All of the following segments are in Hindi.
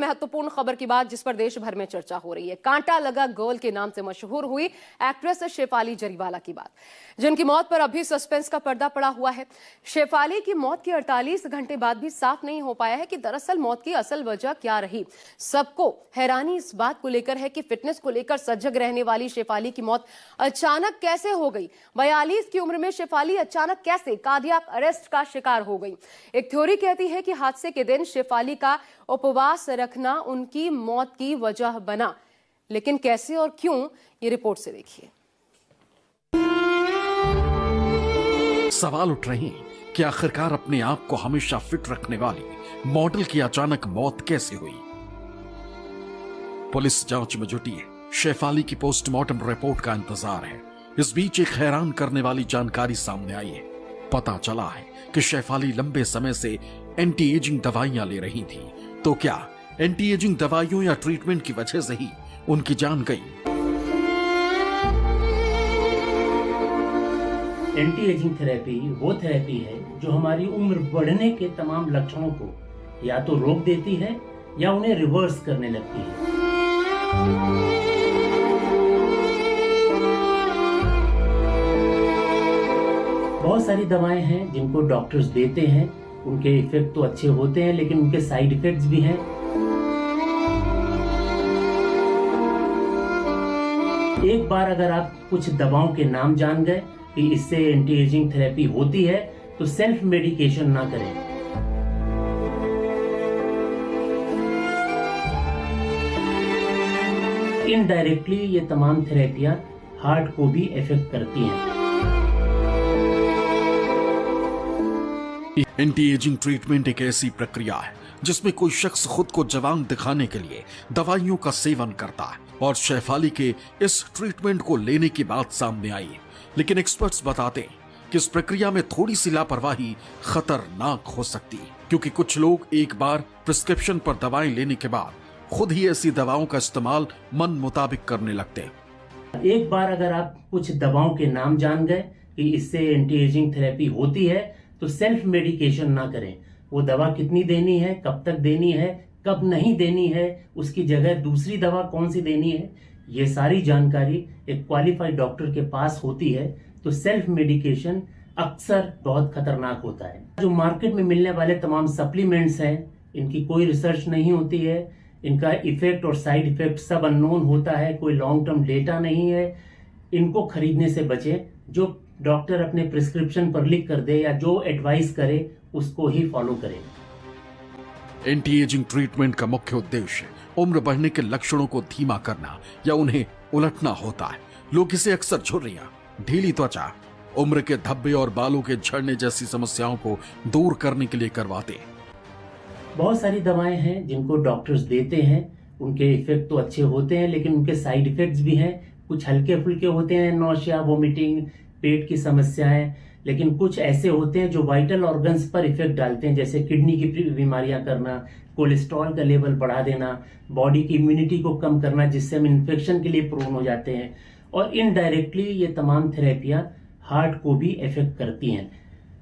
महत्वपूर्ण खबर की बात जिस पर देश भर में चर्चा हो रही है, कांटा लगा गर्ल के नाम से मशहूर हुई एक्ट्रेस शेफाली जरीवाला की बात, जिनकी मौत पर अभी सस्पेंस का पर्दा पड़ा हुआ है। शेफाली की मौत के 48 घंटे बाद भी साफ नहीं हो पाया है कि दरअसल मौत की असल वजह क्या रही। सबको हैरानी इस बात को लेकर है कि फिटनेस को लेकर सजग रहने वाली शेफाली की मौत अचानक कैसे हो गई। 42 की उम्र में शेफाली अचानक कैसे कार्डियक अरेस्ट का शिकार हो गई। एक थ्योरी कहती है कि हादसे के दिन शेफाली का उपवास रखना उनकी मौत की वजह बना, लेकिन कैसे और क्यों, ये रिपोर्ट से देखिए। सवाल उठ रहे हैं कि आखिरकार अपने आप को हमेशा फिट रखने वाली मॉडल की अचानक मौत कैसे हुई। पुलिस जांच में जुटी है, शेफाली की पोस्टमार्टम रिपोर्ट का इंतजार है। इस बीच एक हैरान करने वाली जानकारी सामने आई है। पता चला है कि शेफाली लंबे समय से एंटी एजिंग दवाइयां ले रही थी। तो क्या एंटी एजिंग दवाइयों या ट्रीटमेंट की वजह से ही उनकी जान गई? एंटी एजिंग थेरेपी वो थेरेपी है जो हमारी उम्र बढ़ने के तमाम लक्षणों को या तो रोक देती है या उन्हें रिवर्स करने लगती है। बहुत सारी दवाएं हैं जिनको डॉक्टर्स देते हैं, उनके इफेक्ट तो अच्छे होते हैं लेकिन उनके साइड इफेक्ट्स भी हैं। एक बार अगर आप कुछ दवाओं के नाम जान गए कि इससे एंटी एजिंग थेरेपी होती है तो सेल्फ मेडिकेशन ना करें। इनडायरेक्टली ये तमाम थेरेपियां हार्ट को भी इफेक्ट करती हैं। एंटी एजिंग ट्रीटमेंट एक ऐसी प्रक्रिया है जिसमें कोई शख्स खुद को जवान दिखाने के लिए दवाइयों का सेवन करता है, और शेफाली के इस ट्रीटमेंट को लेने की बात सामने आई है। लेकिन एक्सपर्ट्स बताते हैं कि इस प्रक्रिया में थोड़ी सी लापरवाही खतरनाक हो सकती है, क्योंकि कुछ लोग एक बार प्रिस्क्रिप्शन पर दवाएं लेने के बाद खुद ही ऐसी दवाओं का इस्तेमाल मन मुताबिक करने लगते हैं। एक बार अगर आप कुछ दवाओं के नाम जान गए कि इससे एंटी एजिंग थेरेपी होती है तो सेल्फ मेडिकेशन ना करें। वो दवा कितनी देनी है, कब तक देनी है, कब नहीं देनी है, उसकी जगह दूसरी दवा कौन सी देनी है, ये सारी जानकारी एक क्वालिफाइड डॉक्टर के पास होती है। तो सेल्फ मेडिकेशन अक्सर बहुत खतरनाक होता है। जो मार्केट में मिलने वाले तमाम सप्लीमेंट्स हैं, इनकी कोई रिसर्च नहीं होती है, इनका इफेक्ट और साइड इफेक्ट सब अननोन होता है, कोई लॉन्ग टर्म डेटा नहीं है। इनको खरीदने से बचें। जो डॉक्टर अपने प्रिस्क्रिप्शन पर लिख कर दे या जो एडवाइस करे उसको ही फॉलो करें। एंटी एजिंग ट्रीटमेंट का मुख्य उद्देश्य उम्र बढ़ने के लक्षणों को धीमा करना या उन्हें उलटना होता है। लोग इसे अक्सर झुर्रियां, ढीली त्वचा, उम्र के धब्बे और बालों के झड़ने जैसी समस्याओं को दूर करने के लिए करवाते हैं। बहुत सारी दवाएं हैं जिनको डॉक्टर्स देते हैं, उनके इफेक्ट तो अच्छे होते हैं लेकिन उनके साइड इफेक्ट्स भी हैं। कुछ हल्के फुल्के होते हैं, नौशिया, वोमिटिंग, पेट की समस्याएं, लेकिन कुछ ऐसे होते हैं जो वाइटल ऑर्गन्स पर इफेक्ट डालते हैं, जैसे किडनी की बीमारियां करना, कोलेस्ट्रॉल का लेवल बढ़ा देना, बॉडी की इम्यूनिटी को कम करना, जिससे हम इन्फेक्शन के लिए प्रोन हो जाते हैं। और इनडायरेक्टली ये तमाम थेरेपियां हार्ट को भी इफेक्ट करती हैं।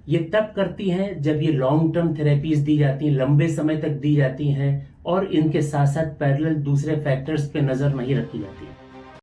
ये तब करती हैं जब ये लॉन्ग टर्म थेरेपीज दी जाती हैं, लंबे समय तक दी जाती हैं और इनके साथ साथ पैरेलल दूसरे फैक्टर्स पे नजर नहीं रखी जाती।